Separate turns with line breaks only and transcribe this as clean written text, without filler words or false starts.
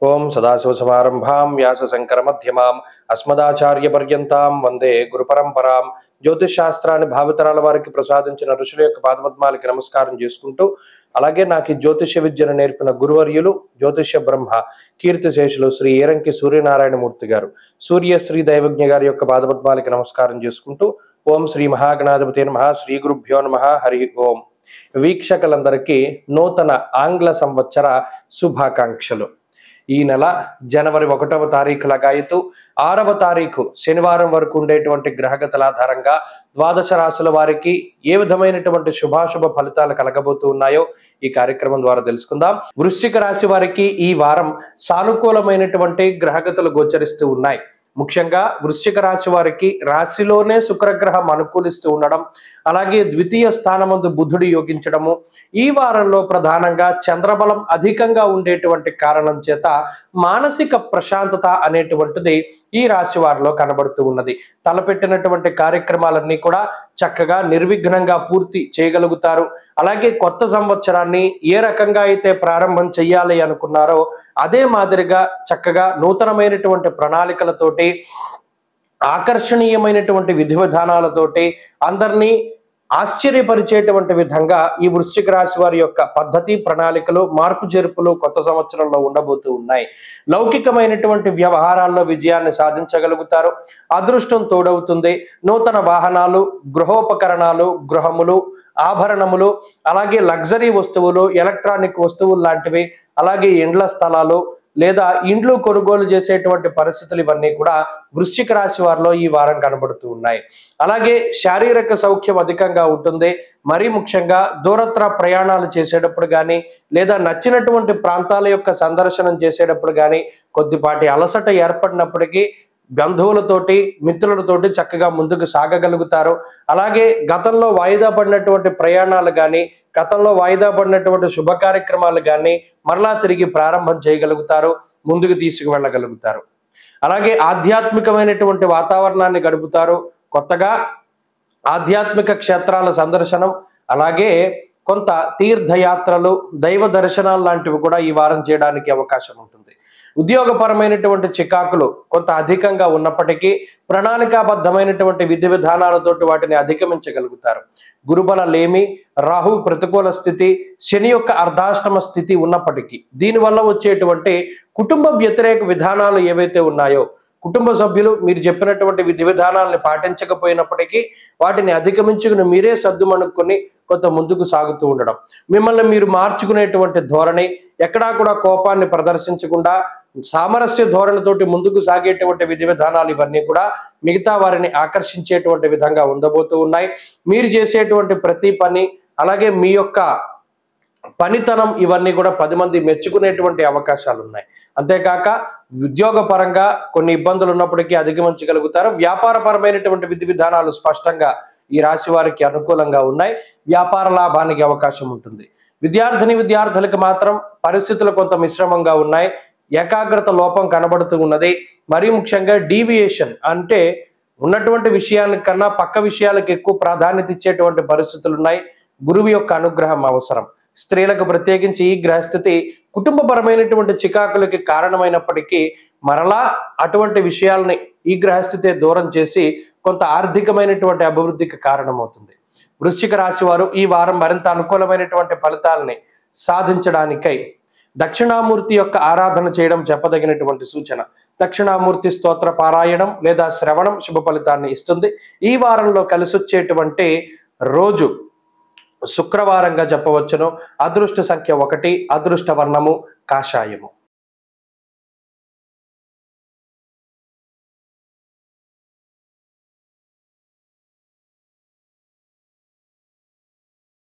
ఓం సదాశివసమారంభాం వ్యాసశంకరమధ్యమాం అస్మదాచార్యపర్యంతాం వందే గురుపరంపరాం. జ్యోతిష్ శాస్త్రాన్ని భావితరాల వారికి ప్రసాదించిన ఋషుల యొక్క పాదపద్మాలకి నమస్కారం చేసుకుంటూ, అలాగే నాకు ఈ జ్యోతిష విద్యను నేర్పిన గురువర్యులు జ్యోతిష బ్రహ్మ కీర్తిశేషులు శ్రీ ఏరంకి సూర్యనారాయణమూర్తి గారు, సూర్యశ్రీ దైవజ్ఞ గారి యొక్క పాదపద్మాలకి నమస్కారం చేసుకుంటూ, ఓం శ్రీ మహాగణాధిపతి నమః, శ్రీ గురుభ్యో నమః, హరి ఓం. వీక్షకులందరికీ నూతన ఆంగ్ల సంవత్సర శుభాకాంక్షలు. ఈ నెల జనవరి 1వ తారీఖు లగాయతు 6వ తారీఖు శనివారం వరకు ఉండేటువంటి గ్రహగతుల ఆధారంగా ద్వాదశ రాశుల వారికి ఏ విధమైనటువంటి శుభాశుభ ఫలితాలు కలగబోతూ ఉన్నాయో ఈ కార్యక్రమం ద్వారా తెలుసుకుందాం. వృశ్చిక రాశి వారికి ఈ వారం సానుకూలమైనటువంటి గ్రహగతులు గోచరిస్తూ ఉన్నాయి. ముఖ్యంగా వృశ్చిక రాశి వారికి రాశిలోనే శుక్రగ్రహం అనుకూలిస్తూ ఉండడం, అలాగే ద్వితీయ స్థానమందు బుధుడు యోగించడము, ఈ వారంలో ప్రధానంగా చంద్రబలం అధికంగా ఉండేటువంటి కారణం చేత మానసిక ప్రశాంతత అనేటువంటిది ఈ రాశి వారిలో కనబడుతూ ఉన్నది. తలపెట్టినటువంటి కార్యక్రమాలన్నీ కూడా చక్కగా నిర్విఘ్నంగా పూర్తి చేయగలుగుతారు. అలాగే కొత్త సంవత్సరాన్ని ఏ రకంగా అయితే ప్రారంభం చెయ్యాలి అనుకున్నారో అదే మాదిరిగా చక్కగా నూతనమైనటువంటి ప్రణాళికలతోటి, ఆకర్షణీయమైనటువంటి విధి విధానాలతోటి అందరినీ ఆశ్చర్యపరిచేటువంటి విధంగా ఈ వృశ్చిక రాశి వారి యొక్క పద్ధతి, ప్రణాళికలు, మార్పు చేర్పులు కొత్త సంవత్సరంలో ఉండబోతూ ఉన్నాయి. లౌకికమైనటువంటి వ్యవహారాల్లో విజయాన్ని సాధించగలుగుతారు. అదృష్టం తోడవుతుంది. నూతన వాహనాలు, గృహోపకరణాలు, గృహములు, ఆభరణములు, అలాగే లగ్జరీ వస్తువులు, ఎలక్ట్రానిక్ వస్తువులు లాంటివి, అలాగే ఇండ్ల స్థలాలు లేదా ఇండ్లు కొనుగోలు చేసేటువంటి పరిస్థితులు ఇవన్నీ కూడా వృశ్చిక రాశి వారిలో ఈ వారం కనబడుతూ ఉన్నాయి. అలాగే శారీరక సౌఖ్యం అధికంగా ఉంటుంది. మరీ ముఖ్యంగా దూరత్ర ప్రయాణాలు చేసేటప్పుడు కానీ లేదా నచ్చినటువంటి ప్రాంతాల యొక్క సందర్శనం చేసేటప్పుడు కానీ కొద్దిపాటి అలసట ఏర్పడినప్పటికీ బంధువులతోటి, మిత్రులతోటి చక్కగా ముందుకు సాగగలుగుతారు. అలాగే గతంలో వాయిదా పడినటువంటి ప్రయాణాలు కానీ, గతంలో వాయిదా పడినటువంటి శుభ కార్యక్రమాలు కానీ మరలా తిరిగి ప్రారంభం చేయగలుగుతారు, ముందుకు తీసుకువెళ్ళగలుగుతారు. అలాగే ఆధ్యాత్మికమైనటువంటి వాతావరణాన్ని గడుపుతారు. కొత్తగా ఆధ్యాత్మిక క్షేత్రాల సందర్శనం, అలాగే కొంత తీర్థయాత్రలు, దైవ దర్శనాలు లాంటివి కూడా ఈ వారం చేయడానికి అవకాశం ఉంటుంది. ఉద్యోగపరమైనటువంటి చికాకులు కొంత అధికంగా ఉన్నప్పటికీ ప్రణాళికాబద్ధమైనటువంటి విధి విధానాలతోటి వాటిని అధిగమించగలుగుతారు. గురుబల లేమి, రాహు ప్రతికూల స్థితి, శని యొక్క అర్ధాష్టమ స్థితి ఉన్నప్పటికీ దీనివల్ల వచ్చేటువంటి కుటుంబ వ్యతిరేక విధానాలు ఏవైతే ఉన్నాయో, కుటుంబ సభ్యులు మీరు చెప్పినటువంటి విధి విధానాలను పాటించకపోయినప్పటికీ వాటిని అధిగమించుకుని మీరే సర్దుమనుకొని కొంత ముందుకు సాగుతూ ఉండడం, మిమ్మల్ని మీరు మార్చుకునేటువంటి ధోరణి, ఎక్కడా కూడా కోపాన్ని ప్రదర్శించకుండా సామరస్య ధోరణితోటి ముందుకు సాగేటువంటి విధి విధానాలు ఇవన్నీ కూడా మిగతా వారిని ఆకర్షించేటువంటి విధంగా ఉండబోతూ ఉన్నాయి. మీరు చేసేటువంటి ప్రతి పని, అలాగే మీ యొక్క పనితనం ఇవన్నీ కూడా 10 మంది మెచ్చుకునేటువంటి అవకాశాలు ఉన్నాయి. అంతేకాక ఉద్యోగ పరంగా కొన్ని ఇబ్బందులు ఉన్నప్పటికీ అధిగమించగలుగుతారు. వ్యాపారపరమైనటువంటి విధి విధానాలు స్పష్టంగా ఈ రాశి వారికి అనుకూలంగా ఉన్నాయి. వ్యాపార లాభానికి అవకాశం ఉంటుంది. విద్యార్థులకు మాత్రం పరిస్థితులు కొంత మిశ్రమంగా ఉన్నాయి. ఏకాగ్రత లోపం కనబడుతూ ఉన్నది. మరీ ముఖ్యంగా డీవియేషన్ అంటే ఉన్నటువంటి విషయానికన్నా పక్క విషయాలకు ఎక్కువ ప్రాధాన్యత ఇచ్చేటువంటి పరిస్థితులు ఉన్నాయి. గురువు యొక్క అనుగ్రహం అవసరం. స్త్రీలకు ప్రత్యేకించి ఈ గ్రహస్థితి కుటుంబపరమైనటువంటి చికాకులకి కారణమైనప్పటికీ మరలా అటువంటి విషయాలని ఈ గ్రహస్థితి దూరం చేసి కొంత ఆర్థికమైనటువంటి అభివృద్ధికి కారణమవుతుంది. వృశ్చిక రాశి వారు ఈ వారం మరింత అనుకూలమైనటువంటి ఫలితాలని సాధించడానికై దక్షిణామూర్తి యొక్క ఆరాధన చేయడం చెప్పదగినటువంటి సూచన. దక్షిణామూర్తి స్తోత్ర పారాయణం లేదా శ్రవణం శుభ ఫలితాన్ని ఇస్తుంది. ఈ వారంలో కలిసి వచ్చేటువంటి రోజు శుక్రవారంగా చెప్పవచ్చును. అదృష్ట సంఖ్య 1, అదృష్ట వర్ణము కాషాయము.